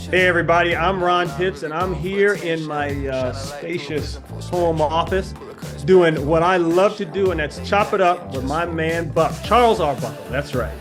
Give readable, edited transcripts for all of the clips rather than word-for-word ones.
Hey everybody, I'm Ron Pitts and I'm here in my spacious home office doing what I love to do, and that's chop it up with my man Buck, Charles Arbuckle. That's right.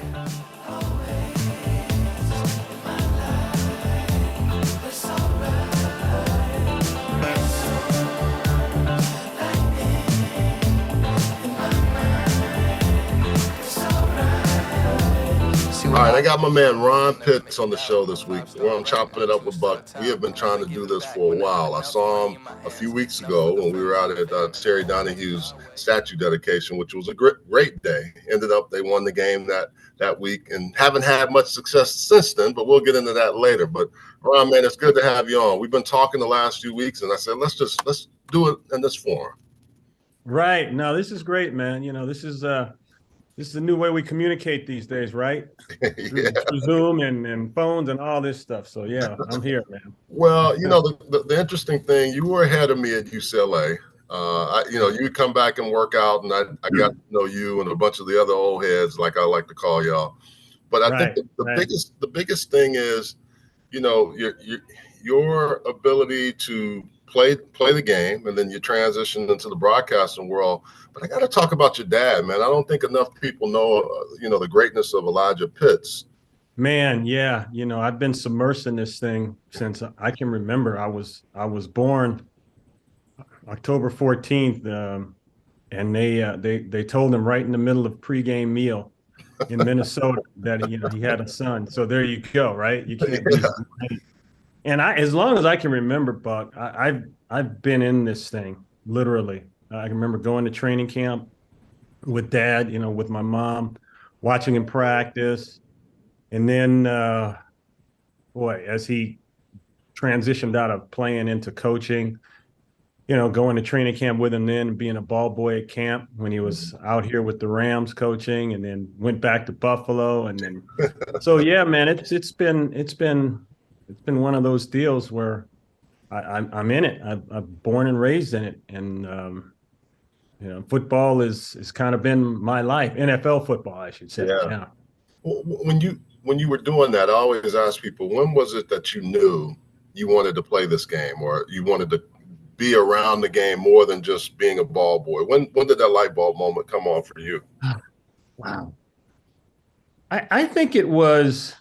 All right, I got my man Ron Pitts on the show this week. We're on Chopping It Up with Buck. We have been trying to do this for a while. I saw him a few weeks ago when we were out at Terry Donahue's statue dedication, which was a great day. Ended up they won the game that week and haven't had much success since then, but we'll get into that later. But Ron, man, it's good to have you on. We've been talking the last few weeks, and I said let's do it in this forum. Right. No, this is great, man. This is a new way we communicate these days, right? Through Zoom and phones and all this stuff. So yeah, I'm here, man. Well, the interesting thing, you were ahead of me at UCLA. You would come back and work out, and I got to know you and a bunch of the other old heads, like I like to call y'all. But I think the biggest thing is, your ability to play the game, and then you transition into the broadcasting world. But I got to talk about your dad, man. I don't think enough people know, the greatness of Elijah Pitts. Man, yeah, I've been submersed in this thing since I can remember. I was born October 14th, and they told him right in the middle of pregame meal in Minnesota that he had a son. So there you go, right? You can't. And as long as I can remember, Buck, I've been in this thing literally. I can remember going to training camp with Dad, with my mom, watching him practice. And then, as he transitioned out of playing into coaching, going to training camp with him then, being a ball boy at camp when he was out here with the Rams coaching, and then went back to Buffalo. And then, so yeah, man, it's been one of those deals where I'm in it. I'm born and raised in it. And, football is kind of been my life. NFL football, I should say. Yeah. Well, when you were doing that, I always ask people, when was it that you knew you wanted to play this game, or you wanted to be around the game more than just being a ball boy? When did that light bulb moment come on for you? Wow. I think it was,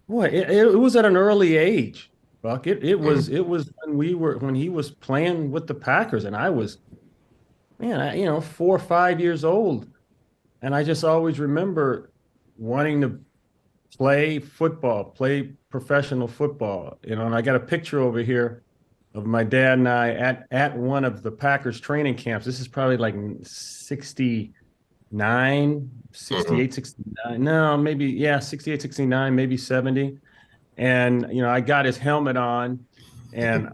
it was at an early age, Buck. It was when he was playing with the Packers, and I was, 4 or 5 years old. And I just always remember wanting to play football, play professional football, and I got a picture over here of my dad and I at one of the Packers training camps. This is probably like 69, 68, 69. No, maybe, 68, 69, maybe 70. And, I got his helmet on, and,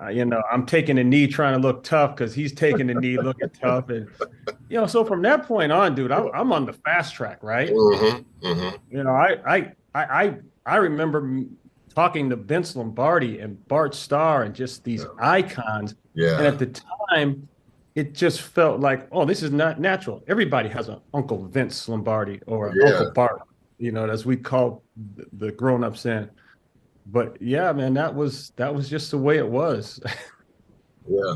I'm taking a knee trying to look tough because he's taking the knee looking tough. And, so from that point on, dude, I'm on the fast track, right? I remember talking to Vince Lombardi and Bart Starr and just these icons. Yeah. And at the time, it just felt like, oh, this is not natural. Everybody has an Uncle Vince Lombardi or Uncle Bart, as we call the grown-ups then. But yeah, man, that was just the way it was. Yeah.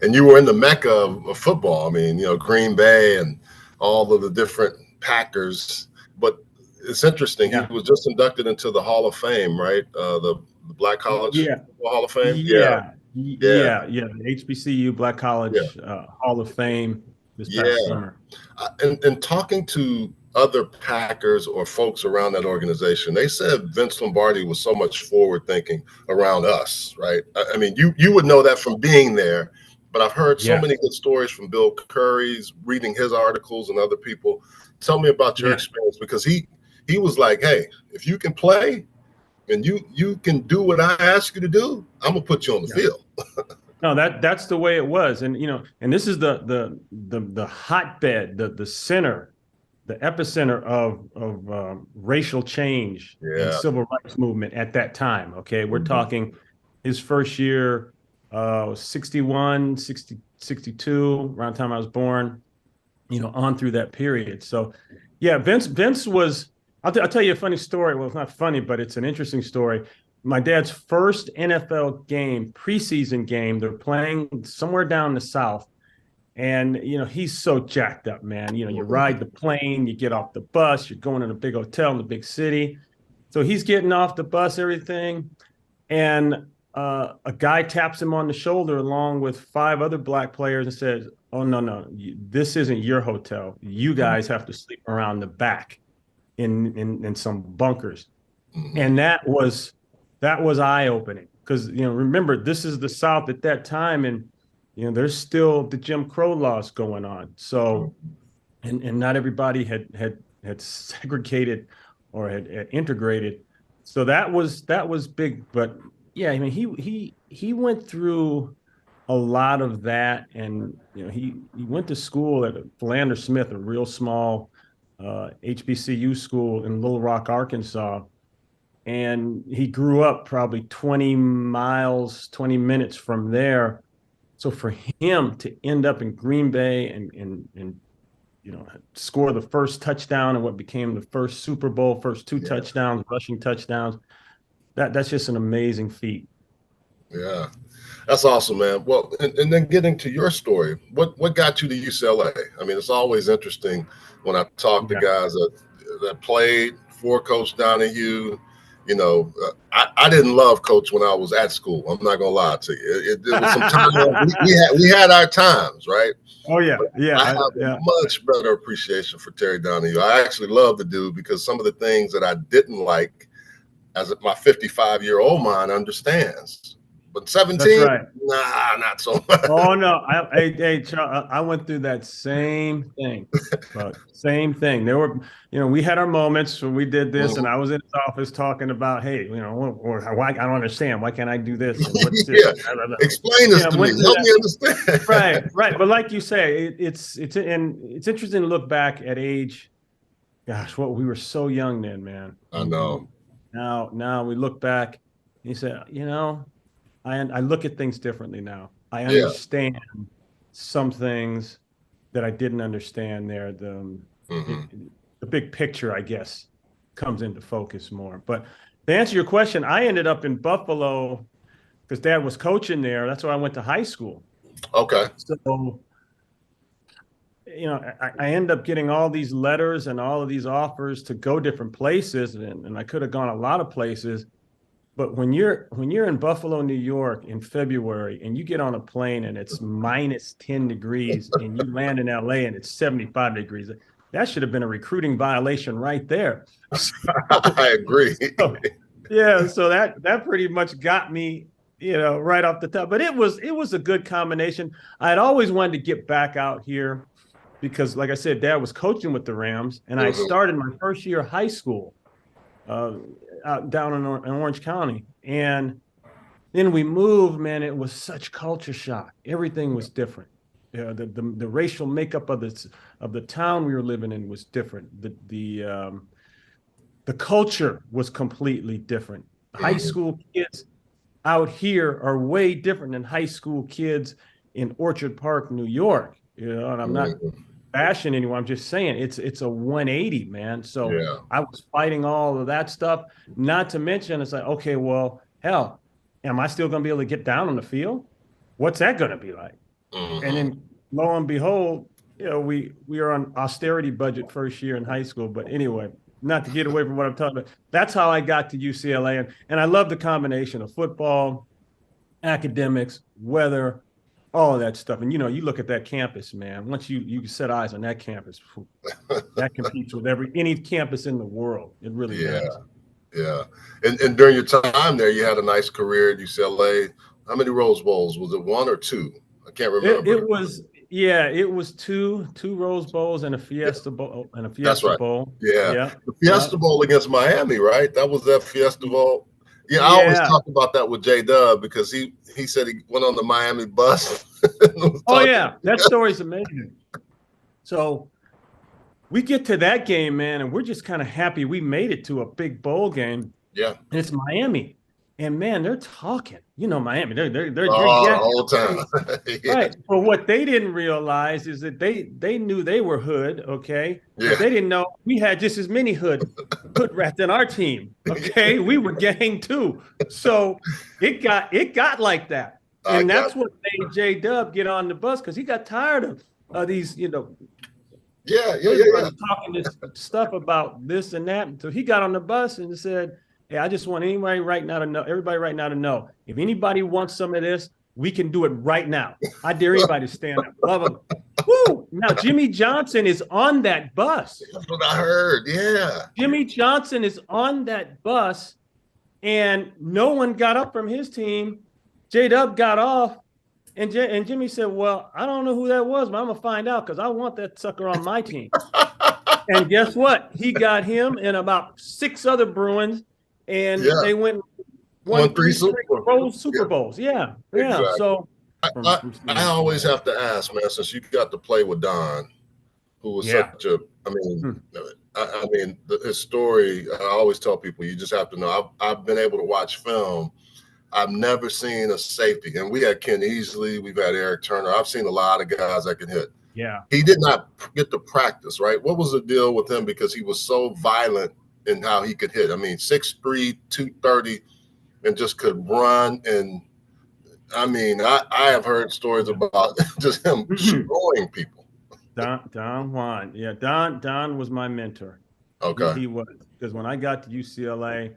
And you were in the mecca of football. I mean, Green Bay and all of the different Packers. But it's interesting. Yeah. He was just inducted into the Hall of Fame, right? The Black College Hall of Fame. The HBCU Black College Hall of Fame this past summer. And talking to other Packers or folks around that organization, they said Vince Lombardi was so much forward thinking around us, right? I mean, you would know that from being there, but I've heard so many good stories from Bill Curry's, reading his articles and other people. Tell me about your experience, because he was like, hey, if you can play and you can do what I ask you to do, I'm gonna put you on the field. No, that's the way it was. And and this is the hotbed, the center, the epicenter of racial change and civil rights movement at that time. Okay, we're talking his first year, 61, 60, 62, around the time I was born, on through that period. So yeah, Vince was, I'll tell you a funny story. Well, it's not funny, but it's an interesting story. my dad's first NFL game, preseason game. They're playing somewhere down the South. And, he's so jacked up, man. You ride the plane, you get off the bus, you're going in a big hotel in the big city. So he's getting off the bus, everything. And a guy taps him on the shoulder along with 5 other black players and says, "Oh, no, this isn't your hotel. You guys have to sleep around the back in some bunkers." And that was eye-opening because, remember, this is the South at that time. And, there's still the Jim Crow laws going on. So, and not everybody had segregated or had integrated. So that was big. But yeah, I mean, he went through a lot of that. And, he went to school at Philander Smith, a real small HBCU school in Little Rock, Arkansas. And he grew up probably 20 minutes from there. So for him to end up in Green Bay and score the first touchdown and what became the first Super Bowl, first 2 touchdowns, rushing touchdowns, that's just an amazing feat. Yeah, that's awesome, man. Well, and then getting to your story, what got you to UCLA? I mean, it's always interesting when I talk to guys that played for Coach Donahue. I didn't love Coach when I was at school. I'm not gonna lie to you. It was some time we had our times, right? Oh yeah, I have a much better appreciation for Terry Donahue. I actually love the dude because some of the things that I didn't like, as my 55-year-old mind understands. But 17, right. Nah, not so much. Oh no, I went through that same thing. Same thing. There were, we had our moments when we did this, and I was in his office talking about, hey, or why I don't understand. Why can't I do this? And what's this? Explain this to me. Help me understand. Right. But like you say, it's interesting to look back at age. Gosh, we were so young then, man. I know. Now we look back, and you say, I look at things differently now. I understand some things that I didn't understand there. The big picture, I guess, comes into focus more. But to answer your question, I ended up in Buffalo because Dad was coaching there. That's where I went to high school. Okay. So, I end up getting all these letters and all of these offers to go different places, and I could have gone a lot of places. But when you're in Buffalo, New York in February and you get on a plane and it's minus 10 degrees and you land in LA and it's 75 degrees, that should have been a recruiting violation right there. I agree. So that pretty much got me, right off the top. But it was a good combination. I had always wanted to get back out here because, like I said, Dad was coaching with the Rams, and I started my first year of high school out down in Orange County. And then we moved, man. It was such culture shock. Everything was different. The racial makeup of the town we were living in was different. The culture was completely different. High school kids out here are way different than high school kids in Orchard Park, New York. And I'm not bashing anyone. I'm just saying it's a 180, man. So I was fighting all of that stuff. Not to mention, it's like, okay, well, hell, am I still going to be able to get down on the field? What's that going to be like? And then lo and behold, we are on austerity budget first year in high school. But anyway, not to get away from what I'm talking about. That's how I got to UCLA. And I love the combination of football, academics, weather, all of that stuff. And, you look at that campus, man. Once you set eyes on that campus, that competes with any campus in the world. It really does. Yeah. And during your time there, you had a nice career at UCLA. How many Rose Bowls? Was it 1 or 2? I can't remember. It was two Rose Bowls and a Fiesta Bowl That's right. Bowl. Yeah. The Fiesta Bowl against Miami, right? That was that Fiesta Bowl. Yeah, I always talk about that with J-Dub because he said he went on the Miami bus. That story's amazing. So we get to that game, man, and we're just kind of happy we made it to a big bowl game. Yeah. And it's Miami. And man, they're talking. You know, Miami. They're Oh, the yeah. whole time. Yeah. Right. But what they didn't realize is that they knew they were hood, okay? Yeah. But they didn't know we had just as many hood rats in our team. Okay. We were gang too. So it got like that. I And got that's what made J Dub get on the bus because he got tired of these, yeah. everybody talking this stuff about this and that. So he got on the bus and said, "Hey, I just want everybody right now to know if anybody wants some of this, we can do it right now. I dare anybody to stand up. Love them." Woo! Now Jimmy Johnson is on that bus. That's what I heard. Yeah. Jimmy Johnson is on that bus, and no one got up from his team. J Dub got off. And Jimmy said, "Well, I don't know who that was, but I'm gonna find out because I want that sucker on my team." And guess what? He got him and about 6 other Bruins, and they won three Super Bowls. Yeah. Exactly. So I always have to ask, man, since you got to play with Don, who was such a, I mean, his story. I always tell people, you just have to know. I've been able to watch film. I've never seen a safety, and we had Ken Easley, we've had Eric Turner. I've seen a lot of guys that can hit. Yeah. He did not get to practice, right? What was the deal with him? Because he was so violent in how he could hit. I mean, 6'3", 230, and just could run. And I mean, I have heard stories about just him destroying people. Don Juan. Yeah, Don was my mentor. Okay. He was, because when I got to UCLA,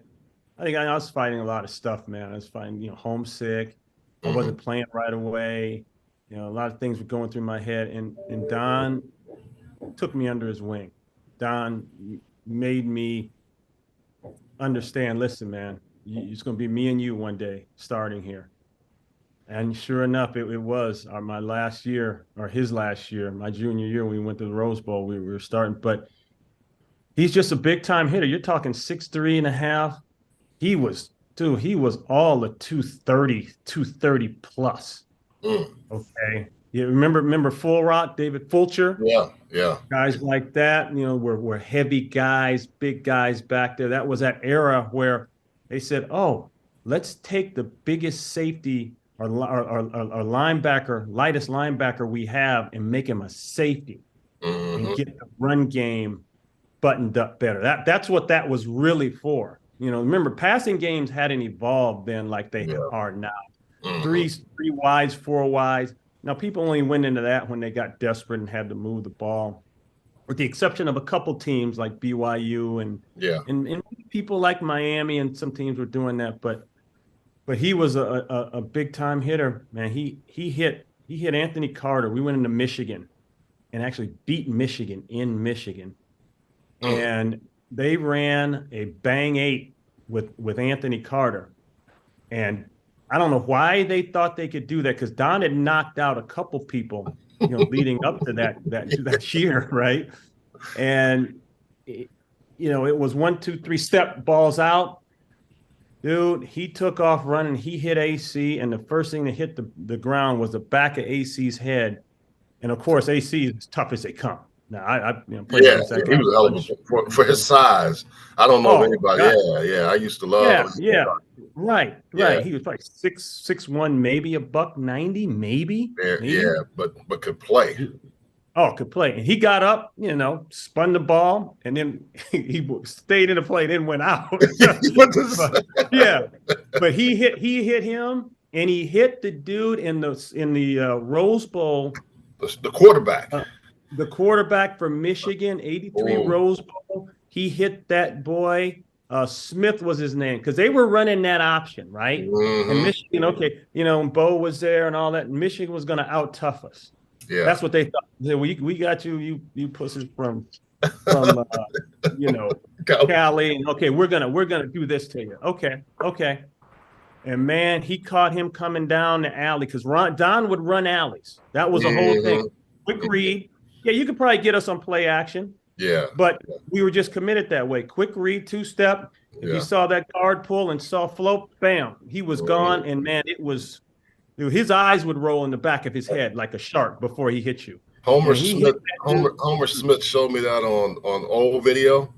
I think I was fighting a lot of stuff, man. I was fighting, homesick. I wasn't playing right away. A lot of things were going through my head. And Don took me under his wing. Don made me understand, listen, man, it's going to be me and you one day starting here. And sure enough, it was my last year, or his last year, my junior year, when we went to the Rose Bowl, we were starting. But he's just a big-time hitter. You're talking 6'3" and a half. He was all a 230 plus. Okay. You remember Full Rock, David Fulcher? Yeah. Guys like that, were heavy guys, big guys back there. That was that era where they said, "Oh, let's take the biggest safety or linebacker, lightest linebacker we have, and make him a safety and get the run game buttoned up better." That's what that was really for. Remember, passing games hadn't evolved then like they are now. Three wides, 4 wides. Now, people only went into that when they got desperate and had to move the ball, with the exception of a couple teams like BYU and people like Miami, and some teams were doing that. But he was a big time hitter, man. He hit Anthony Carter. We went into Michigan and actually beat Michigan in Michigan, and they ran a bang 8 with Anthony Carter. And I don't know why they thought they could do that, because Don had knocked out a couple people, leading up to that year, right? And it was 1, 2, 3 step balls out. Dude, he took off running. He hit AC, and the first thing that hit the ground was the back of AC's head. And of course, AC is as tough as they come. Now, I played against that guy. He was eligible for his size. I don't know if anybody. God. Yeah. I used to love him. Yeah. Right. He was probably 6'1", maybe $190, maybe. Yeah, but could play. Could play. And he got up, spun the ball, and then he stayed in the play, then went out. But he hit him, and he hit the dude in the Rose Bowl. The quarterback. The quarterback from Michigan, 83 Rose Bowl. He hit that boy. Smith was his name, because they were running that option, right? And Michigan, Bo was there and all that. And Michigan was going to out tough us. Yeah, that's what they thought. They said, we got you pussies from Cali. And okay, we're gonna do this to you. Okay. And man, he caught him coming down the alley, because Don would run alleys. That was the whole thing. Quick read. Yeah, you could probably get us on play action. Yeah. But we were just committed that way. Quick read, 2-step. If you saw that guard pull and saw float, bam, he was gone. And man, it was, his eyes would roll in the back of his head like a shark before he hit you. Homer Smith showed me that on old video.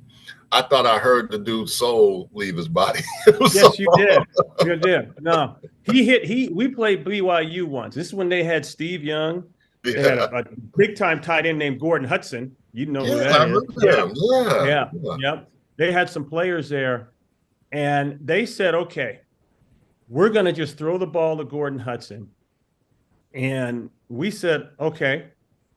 I thought I heard the dude's soul leave his body. Yes, you did. You did. No, we played BYU once. This is when they had Steve Young. They had a big time tight end named Gordon Hudson. You know who that I is. remember him. Yeah. Yep. They had some players there, and they said, okay, we're going to just throw the ball to Gordon Hudson. And we said, okay,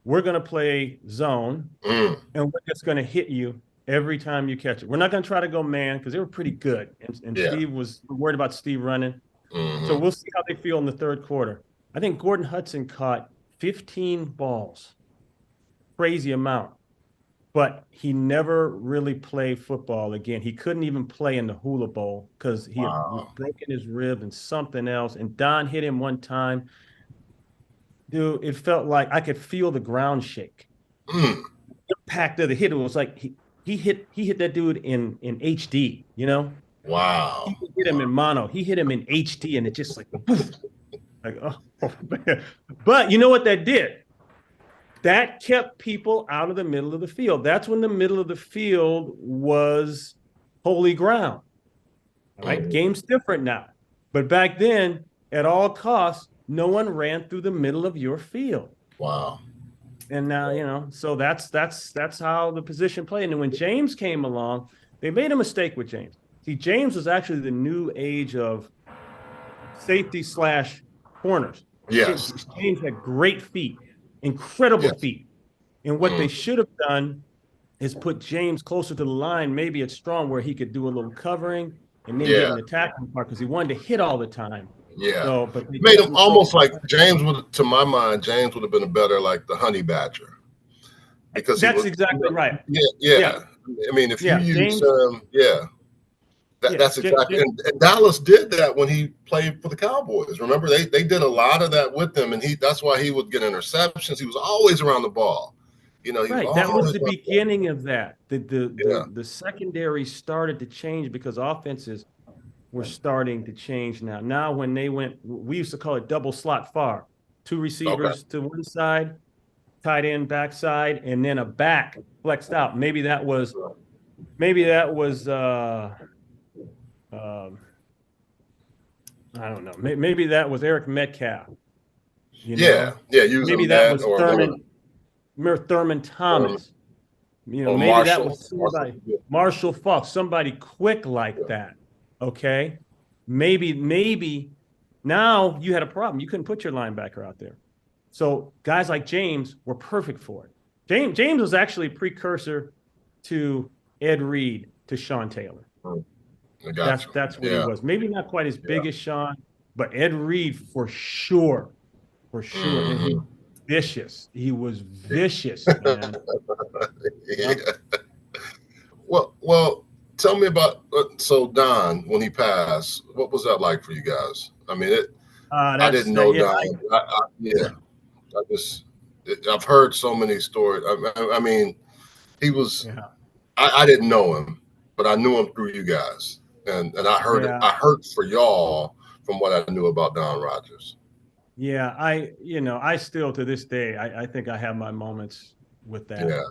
we're going to play zone, and we're just going to hit you every time you catch it. We're not going to try to go man because they were pretty good. And Steve was worried about Steve running. So we'll see how they feel in the third quarter. I think Gordon Hudson caught 15 balls. Crazy amount. But he never really played football again. He couldn't even play in the Hula Bowl because he had broken his rib and something else. And Don hit him one time. Dude, it felt like I could feel the ground shake. The impact of the hit. It was like he hit that dude in HD, you know? Wow. He hit him in mono. He hit him in HD, and it just like, poof, like, oh man. But you know what that did? That kept people out of the middle of the field. That's when the middle of the field was holy ground. All right, game's different now. But back then, at all costs, no one ran through the middle of your field. Wow. And now, you know, so that's how the position played. And when James came along, they made a mistake with James. See, James was actually the new age of safety / corners. Yes. James had great feet, incredible feet. And what they should have done is put James closer to the line, maybe at strong, where he could do a little covering and then get in the tackling part because he wanted to hit all the time. Yeah. So, but made him almost like James would, to my mind, James would have been a better like the Honey Badger. Because that's exactly right. Yeah. I mean, if you use that's exactly James. And Dallas did that when he played for the Cowboys. Remember, they did a lot of that with him, and that's why he would get interceptions. He was always around the ball. You know, that was the beginning of that. The secondary started to change because offenses were starting to change now. Now, when they went, we used to call it double slot far, 2 receivers to one side, tight end backside, and then a back flexed out. Maybe that was I don't know. Maybe that was Eric Metcalf. Maybe that was Thurman Thomas. You know, maybe that was somebody, Marshall Faulk, somebody quick like that. Okay, maybe now you had a problem. You couldn't put your linebacker out there. So guys like James were perfect for it. James was actually a precursor to Ed Reed, to Sean Taylor. That's what he was. Maybe not quite as big as Sean, but Ed Reed for sure. And he vicious. He was vicious, man. Well, tell me about so Don, when he passed, what was that like for you guys? I mean, I didn't know Don. I've heard so many stories. I mean, he was. I didn't know him, but I knew him through you guys, and I heard I heard for y'all from what I knew about Don Rodgers. Yeah, I still to this day, I think I have my moments with that. Yeah.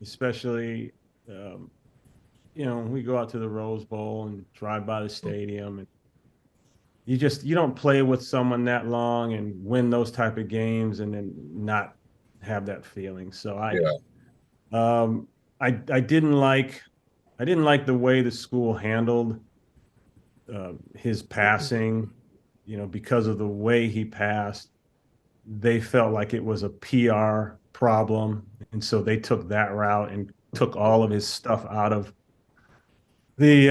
Especially, we go out to the Rose Bowl and drive by the stadium, and you don't play with someone that long and win those type of games and then not have that feeling. So I didn't like the way the school handled his passing. Because of the way he passed, they felt like it was a PR problem. And so they took that route and took all of his stuff out of the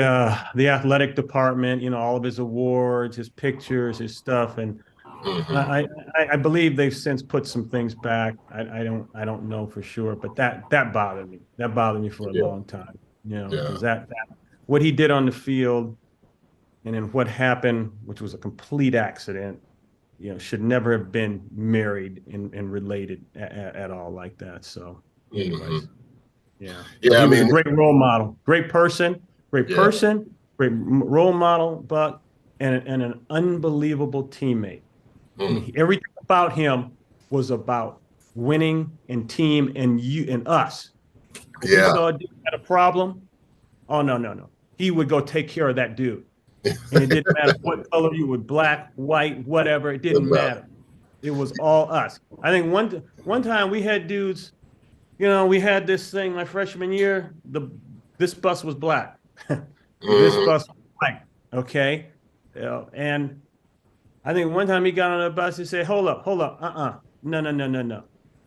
athletic department, all of his awards, his pictures, his stuff. And I believe they've since put some things back. I don't know for sure, but that bothered me. That bothered me for a long time, because that what he did on the field, and then what happened, which was a complete accident, should never have been married and related at all like that. So, anyways, he was a great role model, great person, great role model, Buck, and an unbelievable teammate. I mean, everything about him was about winning and team and you and us. If we saw a dude had a problem Oh, no, no, no. He would go take care of that dude. And it didn't matter what color you were, black, white, whatever. It didn't matter. It was all us. I think one time we had dudes, we had this thing my freshman year. This bus was black. This Mm-hmm. bus was white. Okay. And I think one time he got on the bus, he said, hold up, no, no, no, no, no.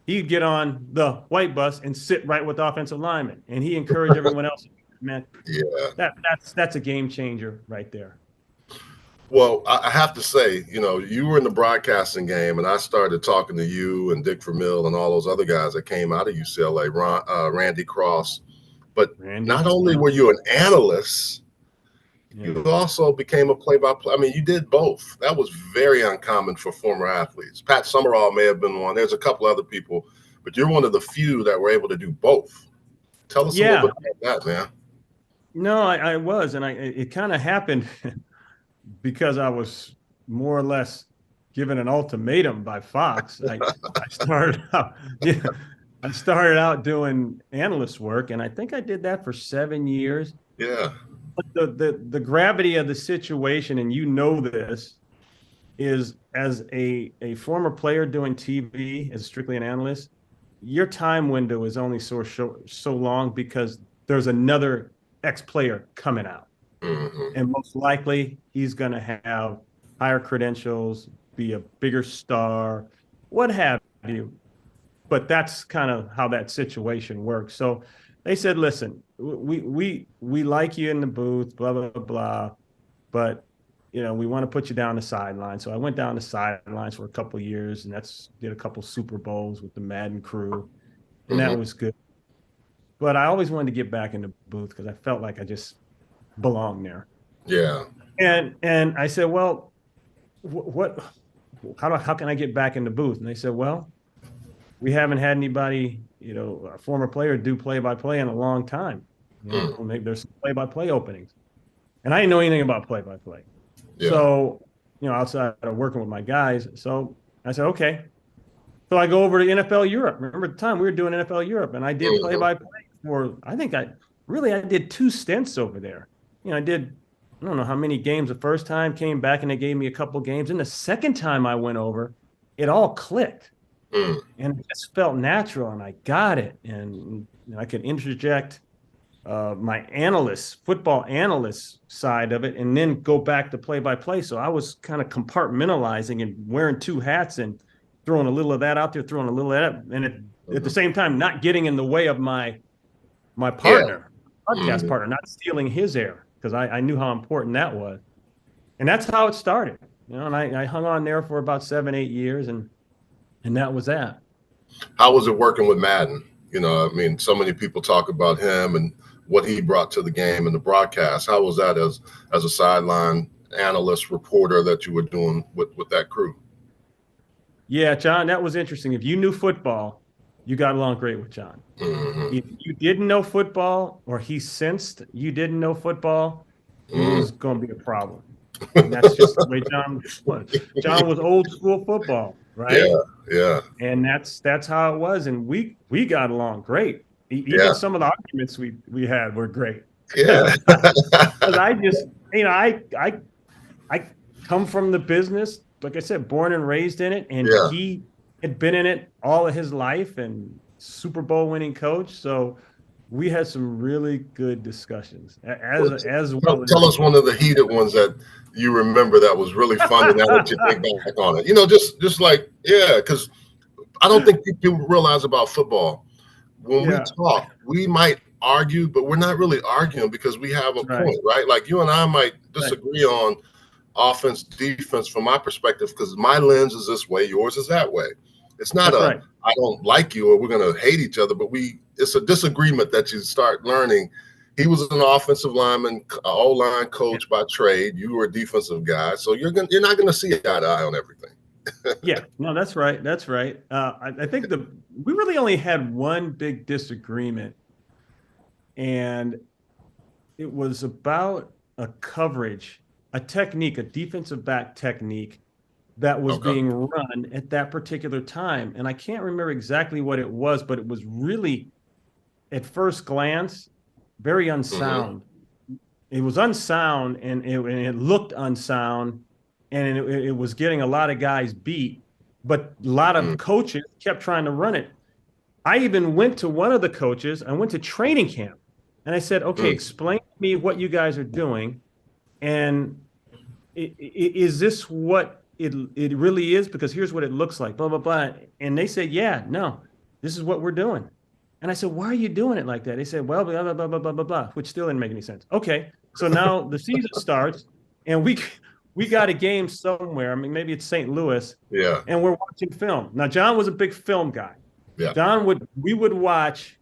He'd get on the white bus and sit right with the offensive lineman. And he encouraged everyone else. Man, Yeah. that's a game changer right there. Well, I have to say, you were in the broadcasting game, and I started talking to you and Dick Vermeil and all those other guys that came out of UCLA, Randy Cross. But not only were you an analyst, you also became a play-by-play. I mean, you did both. That was very uncommon for former athletes. Pat Summerall may have been one. There's a couple other people, but you're one of the few that were able to do both. Tell us a little bit about that, man. No, I was, and it kind of happened because I was more or less given an ultimatum by Fox. I started out doing analyst work, and I think I did that for 7 years. Yeah. But the gravity of the situation, and this, is as a former player doing TV as strictly an analyst, your time window is only so long because there's another ex-player coming out. Mm-hmm. And most likely he's going to have higher credentials, be a bigger star, what have you. But that's kind of how that situation works. So they said, listen, we like you in the booth, blah, blah, blah, but we want to put you down the sideline. So I went down the sidelines for a couple of years, and did a couple Super Bowls with the Madden crew, and that was good. But I always wanted to get back in the booth because I felt like I just belonged there. Yeah. And I said, well, how can I get back in the booth? And they said, well, we haven't had anybody, a former player do play-by-play in a long time. Maybe there's some play-by-play openings. And I didn't know anything about play-by-play. Yeah. So, outside of working with my guys. So I said, okay. So I go over to NFL Europe. Remember the time we were doing NFL Europe, and I did play-by-play for, I did 2 stints over there. I don't know how many games the first time, came back and they gave me a couple games. And the second time I went over, it all clicked. And it just felt natural, and I got it. And I could interject my football analyst side of it, and then go back to play-by-play. So I was kind of compartmentalizing and wearing 2 hats and throwing a little of that out there, throwing a little of that, and at the same time not getting in the way of my partner, podcast partner, not stealing his air, because I knew how important that was. And that's how it started. And I hung on there for about 7-8 years, and that was that. How was it working with Madden? So many people talk about him and what he brought to the game and the broadcast. How was that as a sideline analyst reporter that you were doing with that crew? Yeah, John, that was interesting. If you knew football, you got along great with John. If you didn't know football, or he sensed you didn't know football, it was going to be a problem. And that's just the way John was. John was old school football, right? Yeah. And that's how it was. And we got along great. Even some of the arguments we had were great. Yeah. Because I just, I come from the business, like I said, born and raised in it, and he had been in it all of his life, and Super Bowl winning coach. So we had some really good discussions as well. Tell us one of the heated ones that you remember that was really fun, now that you think back on it. Just like, because I don't think people realize about football. When we talk, we might argue, but we're not really arguing because we have a point, right? Like you and I might disagree on offense, defense from my perspective, because my lens is this way, yours is that way. It's not I don't like you or we're going to hate each other, but it's a disagreement that you start learning. He was an offensive lineman, O-line coach by trade. You were a defensive guy, so you're not going to see eye to eye on everything. No, that's right. That's right. I think we really only had one big disagreement, and it was about a coverage, a technique, a defensive back technique that was being run at that particular time. And I can't remember exactly what it was, but it was really, at first glance, very unsound. it was unsound, and it looked unsound, and it was getting a lot of guys beat, but a lot of coaches kept trying to run it. I even went to one of the coaches. I went to training camp, and I said, "Okay, explain to me what you guys are doing, and is this what it really is? Because here's what it looks like, blah, blah, blah." And they said, "Yeah, no, this is what we're doing." And I said, "Why are you doing it like that?" They said, "Well, blah, blah, blah, blah, blah, blah, blah," which still didn't make any sense. Okay, so now the season starts, and we got a game somewhere. I mean, maybe it's St. Louis. Yeah. And we're watching film. Now, John was a big film guy. Yeah. We would watch,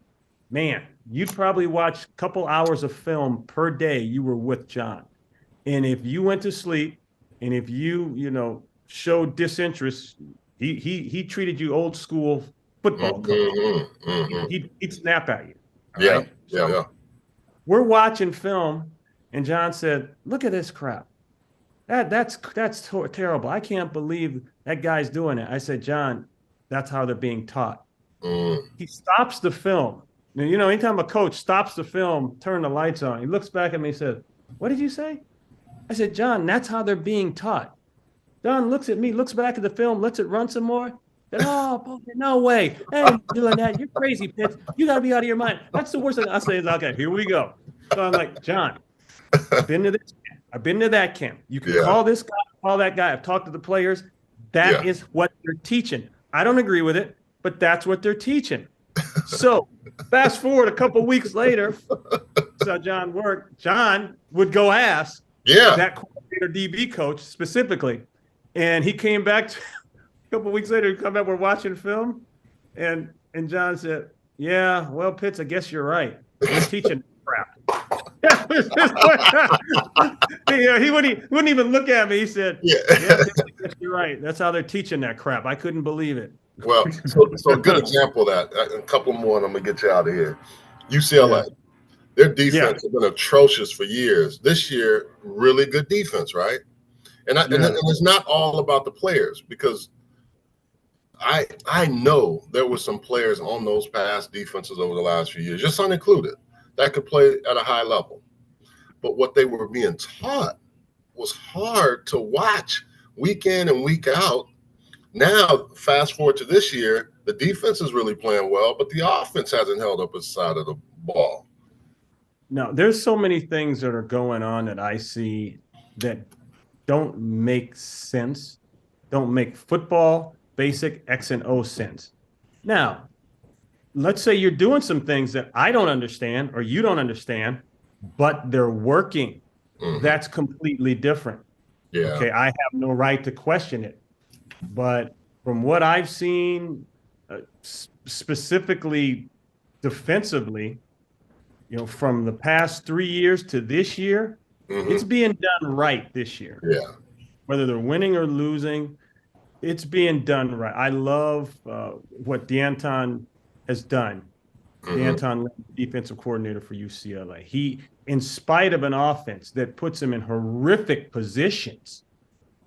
man, you'd probably watch a couple hours of film per day. You were with John. And if you went to sleep, and if you showed disinterest, he treated you old school football coach. He'd snap at you. Yeah. Right? So we're watching film, and John said, "Look at this crap. That's terrible. I can't believe that guy's doing it." I said, "John, that's how they're being taught." He stops the film. Now, anytime a coach stops the film, turn the lights on, he looks back at me and says, "What did you say?" I said, "John, that's how they're being taught." John looks at me, looks back at the film, lets it run some more. Said, "Oh, no way. Hey, doing that. You're crazy, Pitts. You got to be out of your mind. That's the worst thing." I say, "Okay, here we go." So I'm like, "John, I've been to this camp. I've been to that camp. You can call this guy, call that guy. I've talked to the players. That is what they're teaching. I don't agree with it, but that's what they're teaching." So fast forward a couple weeks later, that's how John worked. John would go ask that coordinator DB coach specifically. And he came back a couple weeks later, he come back, we're watching film. And John said, "Yeah, well, Pitts, I guess you're right. They're teaching crap." He wouldn't even look at me. He said, "Yeah, Pitts, I guess you're right. That's how they're teaching that crap." I couldn't believe it. Well, so a good example of that, a couple more, and I'm going to get you out of here. UCLA, their defense has been atrocious for years. This year, really good defense, right? And it's not all about the players, because I know there were some players on those past defenses over the last few years, just unincluded, that could play at a high level. But what they were being taught was hard to watch week in and week out. Now, fast forward to this year, the defense is really playing well, but the offense hasn't held up its side of the ball. No, there's so many things that are going on that I see that don't make sense, don't make football basic X and O sense. Now, let's say you're doing some things that I don't understand or you don't understand, but they're working. That's completely different. Yeah. Okay, I have no right to question it. But from what I've seen, specifically defensively, from the past 3 years to this year, it's being done right this year. Yeah. Whether they're winning or losing, it's being done right. I love what D'Anton has done. D'Anton, defensive coordinator for UCLA. He, in spite of an offense that puts him in horrific positions.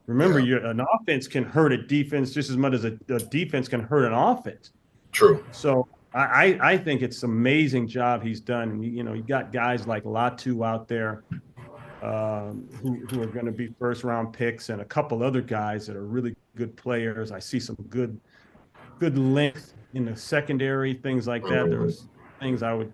Remember, an offense can hurt a defense just as much as a defense can hurt an offense. True. So I think it's an amazing job he's done. And, you got guys like Latu out there who are going to be first-round picks, and a couple other guys that are really good players. I see some good length in the secondary, things like that. There's things I would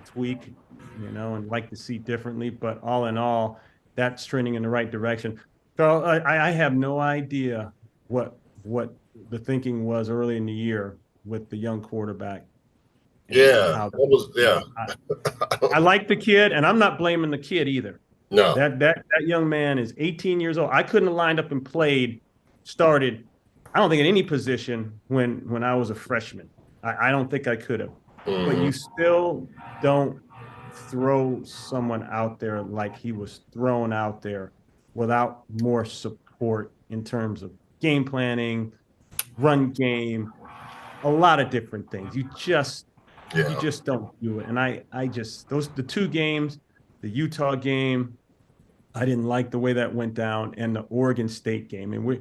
tweak, and like to see differently. But all in all, that's trending in the right direction. So I have no idea what the thinking was early in the year with the young quarterback. I like the kid, and I'm not blaming the kid either. No, that young man is 18 years old. I couldn't have lined up and started. I don't think in any position when I was a freshman. I don't think I could have. But you still don't throw someone out there like he was thrown out there without more support in terms of game planning, run game, a lot of different things. You just don't do it. And the two games, the Utah game, I didn't like the way that went down, and the Oregon State game. And we,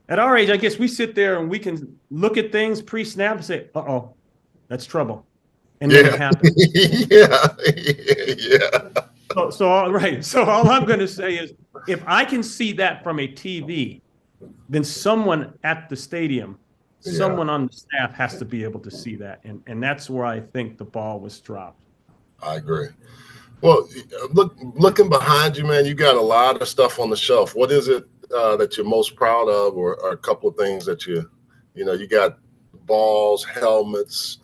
at our age, I guess we sit there and we can look at things pre-snap and say, "Uh-oh, that's trouble." And then it happens. So all I'm going to say is, if I can see that from a TV, then someone at the stadium, Yeah, someone on the staff has to be able to see that, and that's where I think the ball was dropped. I agree. Well, looking behind you, man, you got a lot of stuff on the shelf. What is it that you're most proud of, or a couple of things that you got balls, helmets,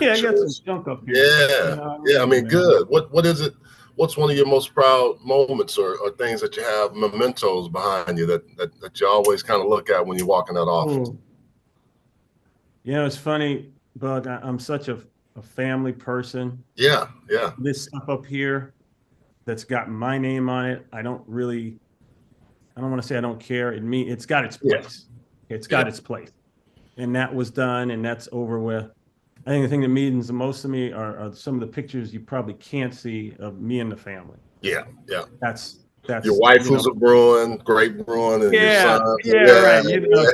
Yeah, I got some pictures? junk up here. Yeah, I yeah. I really do, mean, man. good. What is it? What's one of your most proud moments, or things that you have mementos behind you that you always kind of look at when you walk in that office? Oh, it's funny, Bug. I'm such a family person. Yeah, yeah. This stuff up here that's got my name on it, I don't want to say I don't care. It's got its Yeah. place. It's Yeah. got its place. And that was done, and that's over with. I think the thing that means the most to me are some of the pictures you probably can't see of me and the family. Yeah, yeah. That's Your wife you who's know, a Bruin, great Bruin, and your yeah, son. yeah, Yeah, right.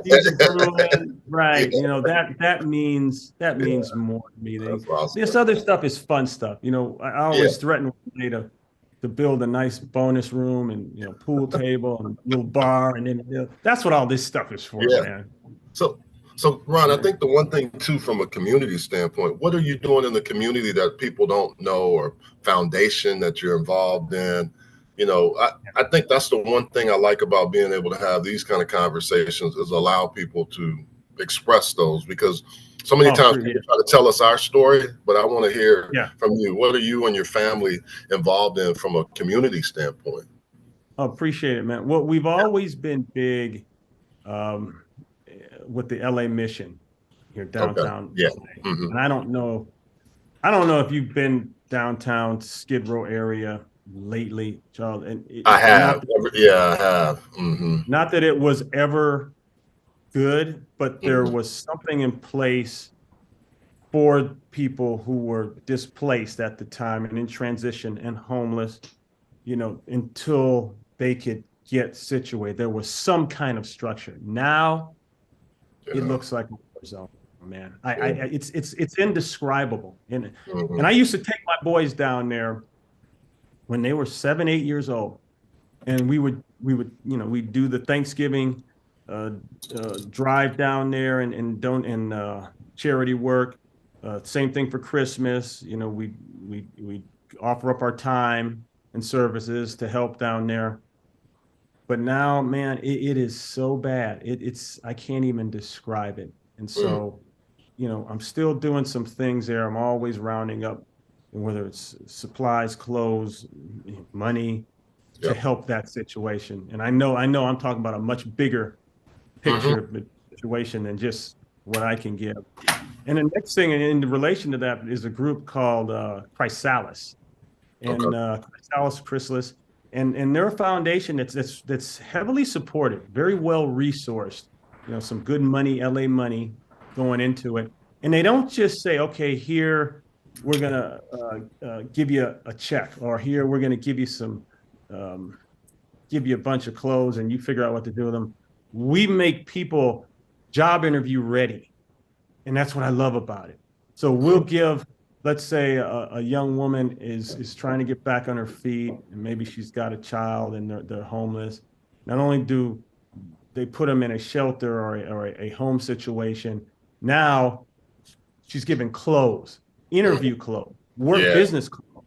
She's a yeah. Bruin, right? Yeah, That means yeah. more to me. That's awesome. This other stuff is fun stuff. I Yeah, always threaten one day to build a nice bonus room and pool table and a little bar, and then that's what all this stuff is for, yeah. man. So Ron, I think the one thing too, from a community standpoint, what are you doing in the community that people don't know, or foundation that you're involved in? I think that's the one thing I like about being able to have these kind of conversations, is allow people to express those, because so many Oh, times sure, yeah, people try to tell us our story, but I want to hear yeah. from you. What are you and your family involved in from a community standpoint? I appreciate it, man. Well, we've always been big um, with the LA mission here Okay. downtown Yeah. LA. Hmm. And I don't know if you've been downtown Skid Row area lately, Charles. And I have. not Yeah, I have. Hmm. not that it was ever good, but there Hmm. was something in place for people who were displaced at the time and in transition and homeless, until they could get situated. There was some kind of structure. Now it Yeah. looks like a war zone, man. Yeah. It's indescribable. And I Hmm. used to take my boys down there when they were 7, 8 years old, and we'd do the Thanksgiving drive down there and don't charity work. Same thing for Christmas. We offer up our time and services to help down there. But now, man, it is so bad. I can't even describe it. And Mm. so, I'm still doing some things there. I'm always rounding up, whether it's supplies, clothes, money, to Yep. help that situation. And I know I'm talking about a much bigger picture Hmm. of the situation than just what I can give. And the next thing in relation to that is a group called Chrysalis, and Okay. Chrysalis, and they're a foundation that's heavily supported, very well resourced. Some good money, LA money, going into it, and they don't just say, "Okay, here we're gonna give you a check," or "Here we're gonna um, give you a bunch of clothes, and you figure out what to do with them." We make people job interview ready, and that's what I love about it. So we'll give, let's say a young woman is trying to get back on her feet, and maybe she's got a child and they're homeless. Not only do they put them in a shelter or a home situation, now she's given clothes, Mhm. interview clothes, work Yeah. business clothes.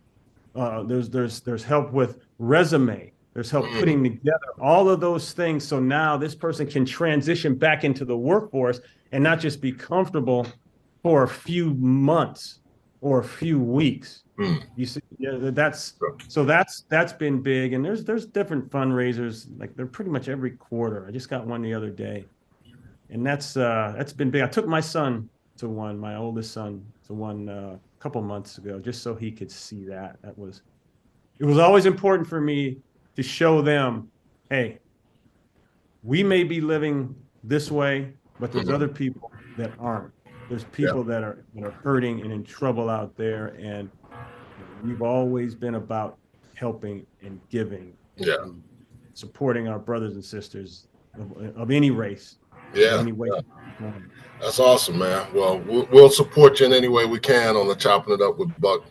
There's help with resume. There's help Mm. putting together all of those things. So now this person can transition back into the workforce and not just be comfortable for a few months or a few weeks. Mm. You see, yeah, that's been big. And there's different fundraisers, like they're pretty much every quarter. I just got one the other day, and that's been big. I took my son to one, my oldest son to one a couple months ago, just so he could see that. It was always important for me to show them, hey, we may be living this way, but there's Mhm. other people that aren't. There's Yeah. people that are hurting and in trouble out there, and we've always been about helping and giving Yeah. and supporting our brothers and sisters of any race, in Yeah. any way. Yeah. That's awesome, man. Well, we'll support you in any way we can on the Chopping It Up with Buck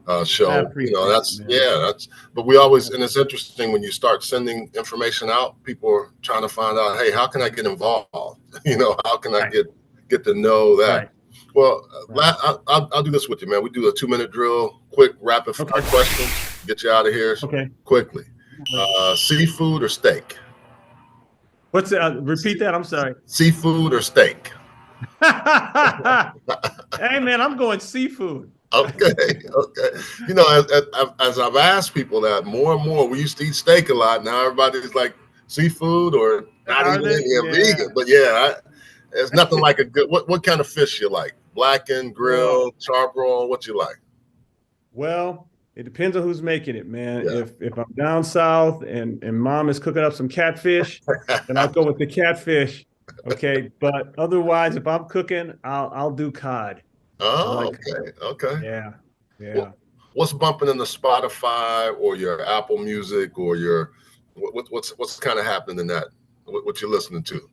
I show. appreciate That's it, man. that's. But we always, and it's interesting when you start sending information out. People are trying to find out, hey, how can I get involved? How can I Right, get to know that? right, Well, right. I'll do this with you, man. We do a 2-minute drill, quick rapid fire Okay, questions, get you out of here okay. quickly. Seafood or steak? What's repeat that? I'm sorry. Seafood or steak? Hey, man, I'm going seafood. Okay, okay. As I've asked people that more and more, we used to eat steak a lot. Now everybody's like seafood or not Are even they? any Yeah. vegan. But yeah, there's nothing like a good. What kind of fish you like? Blackened, Oh, grilled, charbroil? What you like? well, it depends on who's making it, man. Yeah. If I'm down south and mom is cooking up some catfish, then I'll go with the catfish. Okay, but otherwise, if I'm cooking, I'll do cod. I Oh, like okay, okay. yeah, yeah. What, what's bumping in the Spotify or your Apple Music or your what's kind of happening in that? What you listening to?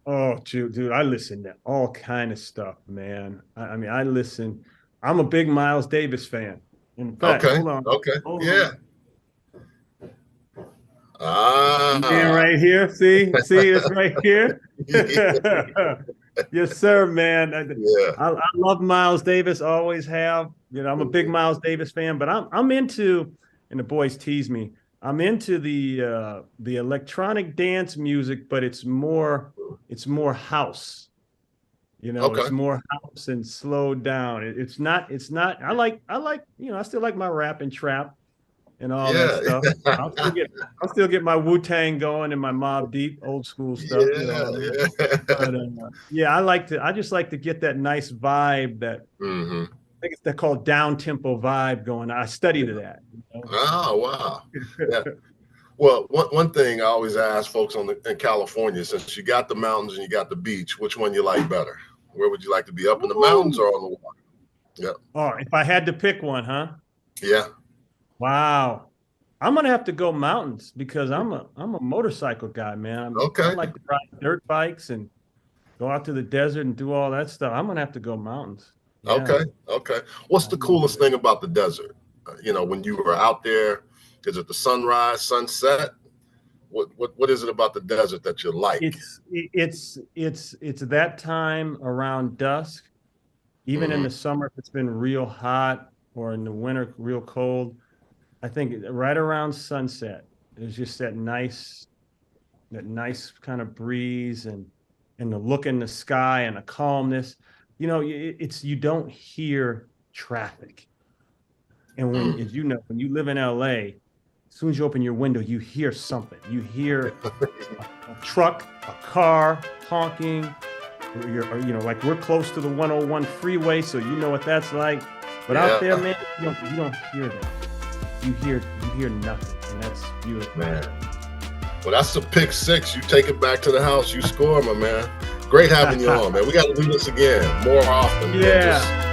Oh, dude, I listen to all kind of stuff, man. I mean, I listen. I'm a big Miles Davis fan. In fact, Okay, hold on, okay, hold yeah. on. Man, Ah, right here. See, it's right here. yeah, Yes, sir, man. yeah. I love Miles Davis, always have. I'm a big Miles Davis fan, but I'm into, and the boys tease me. I'm into the electronic dance music, but it's more house. It's Okay, more house and slowed down. It's not. I like. I still like my rap and trap and all that yeah, stuff. I'll still get my Wu-Tang going and my Mobb Deep old school stuff. yeah, But yeah. yeah, I just like to get that nice vibe that Hmm. I think it's that called down tempo vibe going. I study to that. Oh, wow. Yeah. Well, one thing I always ask folks in California, since you got the mountains and you got the beach, which one you like better? Where would you like to be, up in the mountains Ooh. or on the water? Yeah, Oh, if I had to pick one, huh? yeah. Wow. I'm gonna have to go mountains because I'm a motorcycle guy, man. I Okay, like to ride dirt bikes and go out to the desert and do all that stuff. I'm gonna have to go mountains. Yeah. okay, okay. What's the coolest thing about the desert? When you were out there, is it the sunrise, sunset? What is it about the desert that you like? It's that time around dusk, even in Hmm. the summer if it's been real hot or in the winter real cold. I think right around sunset, there's just that nice kind of breeze and the look in the sky and the calmness. You don't hear traffic. And Mm. as you know, when you live in LA, as soon as you open your window, you hear something. You hear a truck, a car honking, like we're close to the 101 freeway, so you know what that's like. But out there, Yeah, man, you don't hear that. You hear nothing, and that's beautiful. man. Well, that's a pick six. You take it back to the house. You score, my man. Great having you on, man. We got to do this again more often than Yeah. just